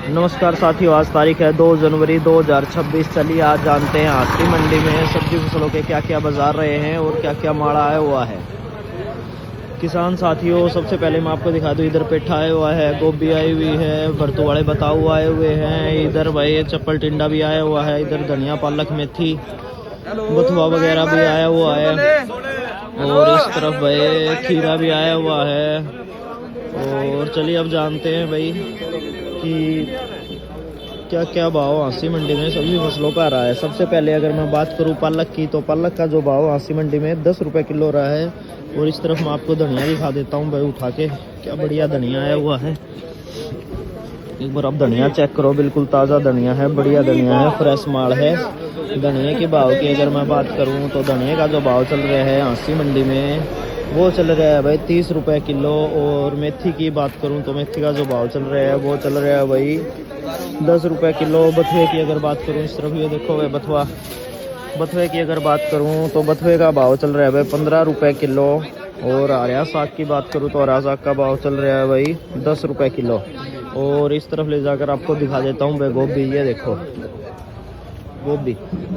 नमस्कार साथियों, आज तारीख है 2 जनवरी 2026। चलिए आज जानते हैं हाथी मंडी में सब्जी फसलों के क्या क्या बाजार रहे हैं और क्या क्या माल आया हुआ है। किसान साथियों, सबसे पहले मैं आपको दिखा दूं, इधर पेठा आया हुआ है, गोभी आई हुई है, भरतू वाले बताऊ आए हुए हैं, इधर भाई चप्पल टिंडा भी आया हुआ है, इधर धनिया पालक मेथी बथुआ वगैरह भी आया हुआ है और इस तरफ भाई खीरा भी आया हुआ है। और चलिए अब जानते हैं भाई कि क्या क्या भाव हांसी मंडी में सभी फसलों का रहा है। सबसे पहले अगर मैं बात करूं पालक की, तो पालक का जो भाव हांसी मंडी में 10 रुपये किलो रहा है। और इस तरफ मैं आपको धनिया दिखा देता हूं भाई उठा के, क्या बढ़िया धनिया आया हुआ है। एक बार आप धनिया चेक करो, बिल्कुल ताज़ा धनिया है, बढ़िया धनिया है, फ्रेश माल है। धनिया के भाव की अगर मैं बात करूं तो धनिया का जो भाव चल रहा है हांसी मंडी में वो चल रहा है भाई 30 रुपये किलो। और मेथी की बात करूं तो मेथी का जो भाव चल रहा है वो चल रहा है भाई 10 रुपये किलो। बथुए की अगर बात करूं, इस तरफ ये देखो भाई बथुए की अगर बात करूं तो बथुए का भाव चल रहा है भाई 15 रुपये किलो। और हरा साग की बात करूं तो हरा साग का भाव चल रहा है भाई 10 रुपये किलो। और इस तरफ ले जाकर आपको दिखा देता हूँ भाई गोभी, ये देखो गोभी,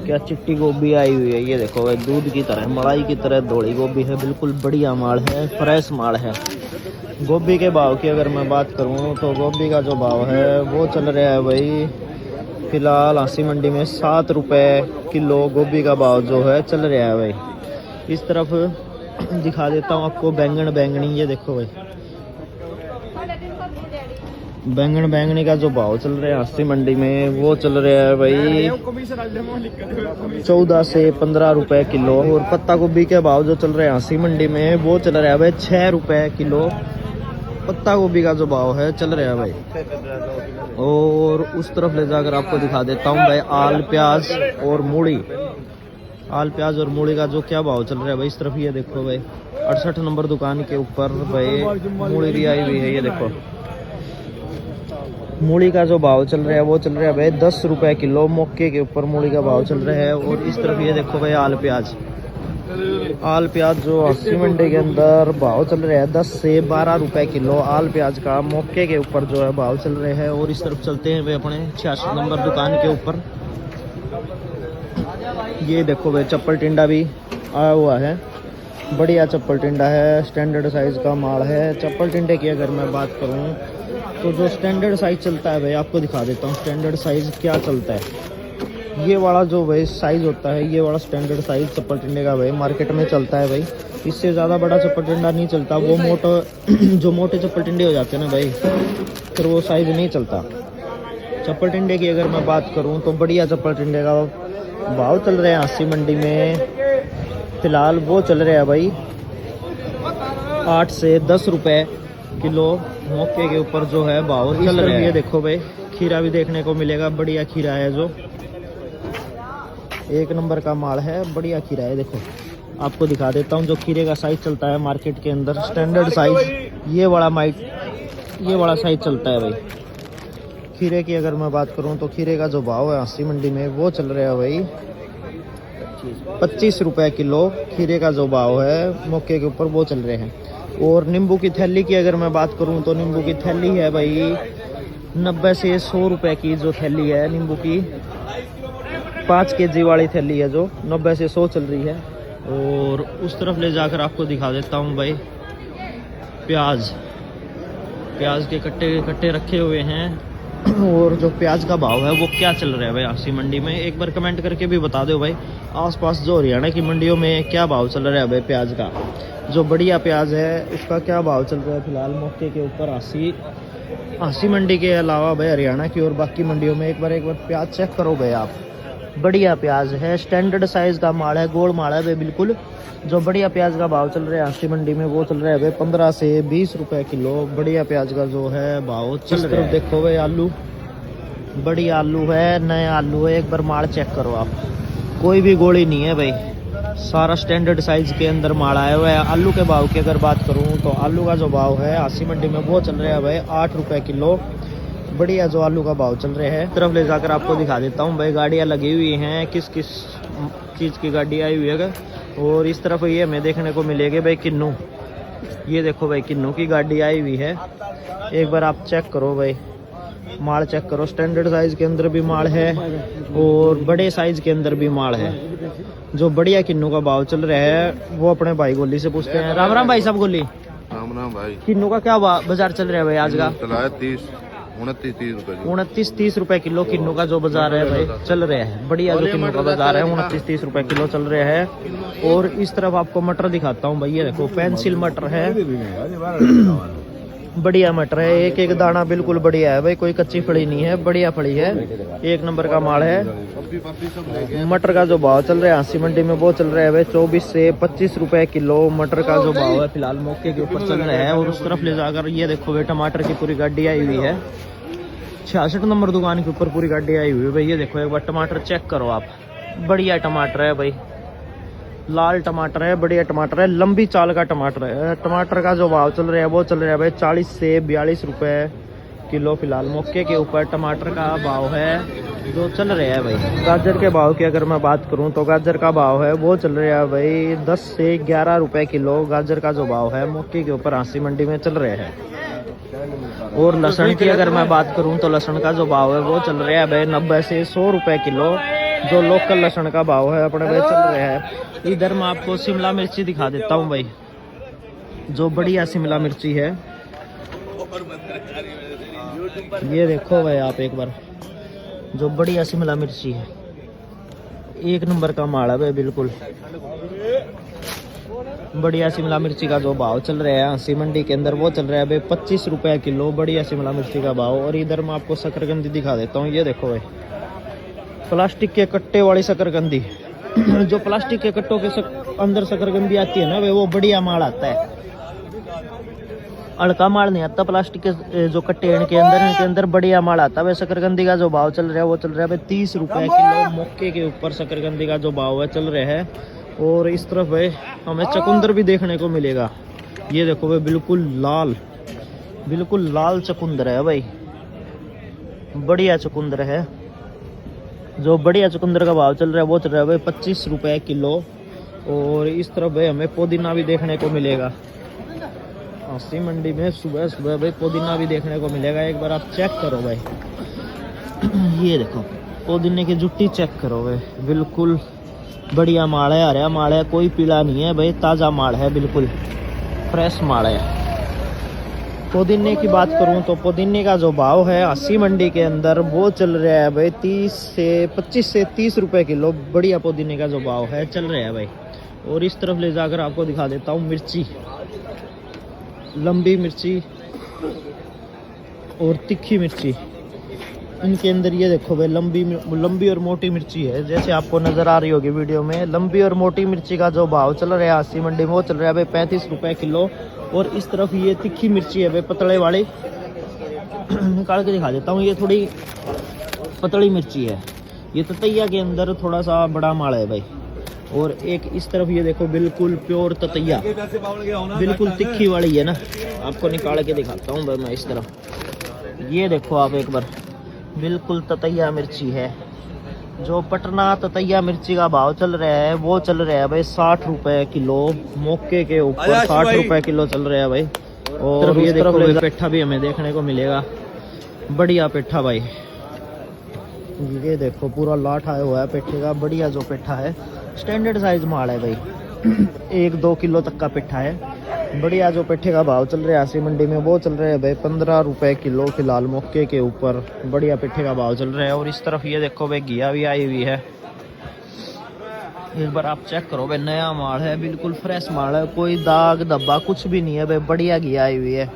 क्या चिट्टी गोभी आई हुई है, ये देखो भाई दूध की तरह, मलाई की तरह धोड़ी गोभी है, बिल्कुल बढ़िया माल है, फ्रेश माल है। गोभी के भाव की अगर मैं बात करूं तो गोभी का जो भाव है वो चल रहा है भाई फिलहाल हांसी मंडी में 7 रुपये किलो गोभी का भाव जो है चल रहा है भाई। इस तरफ दिखा देता हूँ आपको बैंगनी, ये देखो भाई बैंगनी का जो भाव चल रहा है हांसी मंडी में वो चल रहा है भाई 14 से 15 रुपए किलो। और पत्ता गोभी के भाव जो चल रहे हैं हांसी मंडी में वो चल रहा है भाई 6 रुपए किलो। पत्ता गोभी का जो भाव है चल रहा है भाई। और उस तरफ ले जाकर आपको दिखा देता हूँ भाई आल प्याज और मूली का जो क्या भाव चल रहा है भाई। इस तरफ ये देखो भाई 68 नंबर दुकान के ऊपर भाई मूली भी आई हुई है, ये देखो मूली का जो भाव चल रहा है वो चल रहा है भाई 10 रुपये किलो। मौके के ऊपर मूली का भाव चल रहा है। और इस तरफ ये देखो भाई आल प्याज जो हांसी मंडी के अंदर भाव चल रहा है 10 से 12 रुपये किलो। आल प्याज का मौके के ऊपर जो है भाव चल रहे हैं। और इस तरफ चलते हैं भाई अपने 66 नंबर दुकान के ऊपर, ये देखो भाई चप्पल टिंडा भी आया हुआ है, बढ़िया चप्पल टिंडा है, स्टैंडर्ड साइज का माल है। चप्पल टिंडे की अगर मैं बात करूं तो जो स्टैंडर्ड साइज चलता है भाई आपको दिखा देता हूँ स्टैंडर्ड साइज क्या चलता है। ये वाला जो भाई साइज होता है, ये वाला स्टैंडर्ड साइज चप्पल टिंडे का भाई मार्केट में चलता है भाई। इससे ज़्यादा बड़ा चप्पल टिंडा नहीं चलता, वो जो मोटे चप्पल टिंडे हो जाते हैं ना भाई, फिर वो साइज नहीं चलता। चप्पल टिंडे की अगर मैं बात करूँ तो बढ़िया चप्पल टिंडे का भाव चल रहा है हांसी मंडी में फिलहाल वो चल रहा है भाई 8 से 10 रुपये किलो। मौके के ऊपर जो है भाव चल रहा है। ये देखो भाई खीरा भी देखने को मिलेगा, बढ़िया खीरा है, जो 1 नंबर का माल है, बढ़िया खीरा है। देखो आपको दिखा देता हूँ जो खीरे का साइज चलता है मार्केट के अंदर, स्टैंडर्ड साइज ये वाला साइज चलता है भाई। खीरे की अगर मैं बात करूँ तो खीरे का जो भाव है हांसी मंडी में वो चल रहा है भाई 25 रुपये किलो। खीरे का जो भाव है मौके के ऊपर वो चल रहे हैं। और नींबू की थैली की अगर मैं बात करूं तो नींबू की थैली है भाई 90 से 100 रुपये की जो थैली है नींबू की, 5 केजी वाली थैली है जो 90 से 100 चल रही है। और उस तरफ ले जाकर आपको दिखा देता हूं भाई प्याज के कट्टे रखे हुए हैं। और जो प्याज का भाव है वो क्या चल रहा है भाई हांसी मंडी में, एक बार कमेंट करके भी बता दो भाई। आसपास जो हरियाणा की मंडियों में क्या भाव चल रहा है भाई प्याज का, जो बढ़िया प्याज है उसका क्या भाव चल रहा है फिलहाल मौके के ऊपर हांसी मंडी के अलावा भाई हरियाणा की और बाकी मंडियों में। एक बार प्याज चेक करो भाई आप, बढ़िया प्याज है, स्टैंडर्ड साइज का माल है, गोल माल है भाई बिल्कुल। जो बढ़िया प्याज का भाव चल रहा है हांसी मंडी में वो चल रहा है भाई 15 से 20 रुपये किलो। बढ़िया प्याज का जो है भाव चल रहा है। देखो भाई आलू, बढ़िया आलू है, नए आलू है, एक बार माल चेक करो आप, कोई भी गोली नहीं है भाई, सारा स्टैंडर्ड साइज के अंदर माल आया हुआ है। आलू के भाव की अगर बात करूं तो आलू का जो भाव है हांसी मंडी में वो चल रहा है भाई 8 रुपये किलो। बढ़िया जो आलू का भाव चल रहे हैं। तरफ ले जाकर आपको दिखा देता हूँ भाई गाड़ियाँ लगी हुई हैं, किस किस चीज़ की गाड़ी आई हुई है। और इस तरफ ये हमें देखने को मिलेगी भाई किन्नू, ये देखो भाई किन्नू की गाड़ी आई हुई है, एक बार आप चेक करो भाई, माल चेक करो, स्टैंडर्ड साइज के अंदर भी माल है और बड़े साइज के अंदर भी माल है। जो बढ़िया किन्नू का भाव चल रहा है वो अपने भाई गोली से पूछते हैं। राम राम भाई साहब। गोली राम राम भाई। किन्नू का क्या बाजार चल रहा है भाई आज का? 29-30 रुपए किलो किन्नू का जो बाजार है भाई चल रहा है। बढ़िया जो किन्नू का बाजार है 29-30 रुपए किलो चल रहा है। और इस तरफ आपको मटर दिखाता हूँ भाई, ये देखो पेंसिल मटर है, बढ़िया मटर है, एक एक दाना बिल्कुल बढ़िया है भाई, कोई कच्ची फड़ी नहीं है, बढ़िया फड़ी है, एक नंबर का माल है। मटर का जो भाव चल रहा है हांसी मंडी में वो चल रहा है भाई 24 से 25 रुपए किलो मटर का जो भाव है फिलहाल मौके के ऊपर चल रहा है। और उस तरफ ले जाकर ये देखो भाई टमाटर की पूरी गाड़ी आई हुई है, 66 नंबर दुकान के ऊपर पूरी गाड़ी आई हुई है भाई। ये देखो एक बार टमाटर चेक करो आप, बढ़िया टमाटर है भाई, लाल टमाटर है, बढ़िया टमाटर है, लंबी चाल का टमाटर है। टमाटर का जो भाव चल रहा है वो चल रहा है भाई 40 से 42 रुपए किलो फिलहाल मौके के ऊपर टमाटर का भाव है जो चल रहा है भाई। गाजर के भाव की अगर मैं बात करूं तो गाजर का भाव है वो चल रहा है भाई 10 से 11 रुपए किलो गाजर का जो भाव है मौके के ऊपर हांसी मंडी में चल रहे हैं। और लहसुन की अगर मैं बात करूं तो लहसुन का जो भाव है वो चल रहा है भाई 90 से 100 रुपए किलो जो लोकल लहसुन का भाव है अपने भाई चल रहा है। इधर मैं आपको शिमला मिर्ची दिखा देता हूँ भाई, जो बढ़िया शिमला मिर्ची है, ये देखो भाई आप एक बार, जो बढ़िया शिमला मिर्ची है, एक नंबर का माल है भाई, बिल्कुल बढ़िया शिमला मिर्ची का जो भाव चल रहा है हांसी मंडी के अंदर वो चल रहा है भाई 25 रुपए किलो बढ़िया शिमला मिर्ची का भाव। और इधर मैं आपको शकरकंदी दिखा देता हूँ, ये देखो भाई प्लास्टिक के कट्टे वाली शकरकंदी जो प्लास्टिक के कट्टों के अंदर शकरकंदी आती है ना भाई वो बढ़िया माल आता है, अड़का माल नहीं आता। प्लास्टिक के जो कट्टे इनके अंदर बढ़िया माल आता है भाई। शकरकंदी का जो भाव चल रहा है वो चल रहा है भाई 30 रुपए किलो मौके के ऊपर शकरकंदी का जो भाव है चल रहा है। और इस तरफ भाई हमें चकुंदर भी देखने को मिलेगा, ये देखो भाई बिल्कुल लाल चकुंदर है भाई, बढ़िया चकुंदर है। जो बढ़िया चुकंदर का भाव चल रहा है वो चल रहा है भाई 25 रुपए किलो। और इस तरफ भाई हमें पुदीना भी देखने को मिलेगा हांसी मंडी में, सुबह सुबह भाई पुदीना भी देखने को मिलेगा। एक बार आप चेक करो भाई, ये देखो पुदीने की जुट्टी चेक करो भाई, बिल्कुल बढ़िया माल है, हरा माल है, कोई पीला नहीं है भाई, ताज़ा माल है, बिल्कुल फ्रेश माल है। पुदीने की बात करूं तो पुदीने का जो भाव है हांसी मंडी के अंदर वो चल रहा है भाई 25 से 30 रुपए किलो बढ़िया पुदीने का जो भाव है चल रहा है भाई। और इस तरफ ले जाकर आपको दिखा देता हूँ मिर्ची, लंबी मिर्ची और तीखी मिर्ची, इनके अंदर ये देखो भाई लंबी और मोटी मिर्ची है, जैसे आपको नजर आ रही होगी वीडियो में। लंबी और मोटी मिर्ची का जो भाव चल रहा है हांसी मंडी में वो चल रहा है भाई 35 रुपए किलो। और इस तरफ ये तीखी मिर्ची है भाई पतले वाली, निकाल के दिखा देता हूँ, ये थोड़ी पतली मिर्ची है, ये ततैया के अंदर थोड़ा सा बड़ा माल है भाई। और एक इस तरफ ये देखो बिल्कुल प्योर ततैया, बिल्कुल तीखी वाली है ना, आपको निकाल के दिखाता हूँ भाई मैं इस तरफ, ये देखो आप एक बार, बिल्कुल ततैया मिर्ची है। जो पटना ततैया मिर्ची का भाव चल रहा है वो चल रहा है भाई 60 रुपए किलो मौके के ऊपर, 60 रुपए किलो चल रहा है भाई। और ये देखो पेठा भी हमें देखने को मिलेगा, बढ़िया पेठा भाई, ये देखो पूरा लाट आया हुआ है पेठे का, बढ़िया जो पेठा है, स्टैंडर्ड साइज माल है भाई, 1-2 किलो तक का पेठा है। बढ़िया जो पेठे का भाव चल रहा है हांसी मंडी में वो चल रहा है भाई 15 रुपए किलो फिलहाल मौके के ऊपर, बढ़िया पेठे का भाव चल रहा है। और इस तरफ ये देखो भाई घिया भी आई हुई है, एक बार आप चेक करो भाई, नया माल है, बिल्कुल फ्रेश माल है, कोई दाग धब्बा कुछ भी नहीं है भाई, बढ़िया घिया आई हुई है।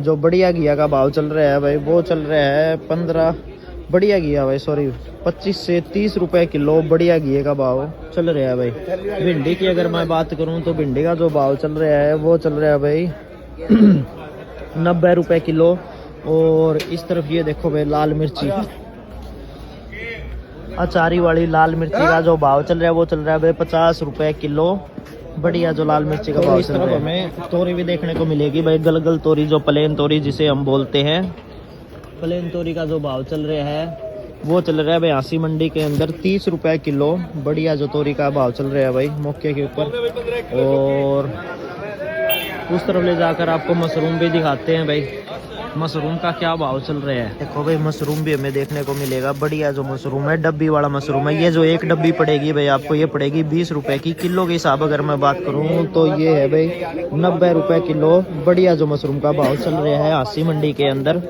जो बढ़िया घिया का भाव चल रहा है भाई वो चल रहा है बढ़िया घिया भाई 25 से 30 रुपए किलो बढ़िया घिये का भाव चल रहा है भाई। भिंडी की अगर मैं बात करूं तो भिंडी का जो भाव चल रहा है वो चल रहा है भाई 90 रुपए किलो। और इस तरफ ये देखो भाई लाल मिर्ची, अचारी वाली लाल मिर्ची का जो भाव चल रहा है वो चल रहा है भाई 50 रुपए किलो, बढ़िया जो लाल मिर्ची का भाव चल रहा है। हमें तोरी भी देखने को मिलेगी भाई, गलगल तोरी, जो प्लेन तोरी जिसे हम बोलते हैं, प्लेन तोरी का जो भाव चल रहा है वो चल रहा है भाई हांसी मंडी के अंदर 30 रुपए किलो, बढ़िया जो तोरी का भाव चल रहा है भाई मौके के ऊपर। और उस तरफ ले जाकर आपको मशरूम भी दिखाते हैं भाई, मशरूम का क्या भाव चल रहा है? देखो भाई मशरूम भी हमें देखने को मिलेगा, बढ़िया जो मशरूम है, डब्बी वाला मशरूम है। ये जो एक डब्बी पड़ेगी भाई आपको, ये पड़ेगी 20 रुपए की। किलो के हिसाब अगर मैं बात करूँ तो ये है भाई 90 रुपए किलो। बढ़िया जो मशरूम का भाव चल रहा है हासी मंडी के अंदर।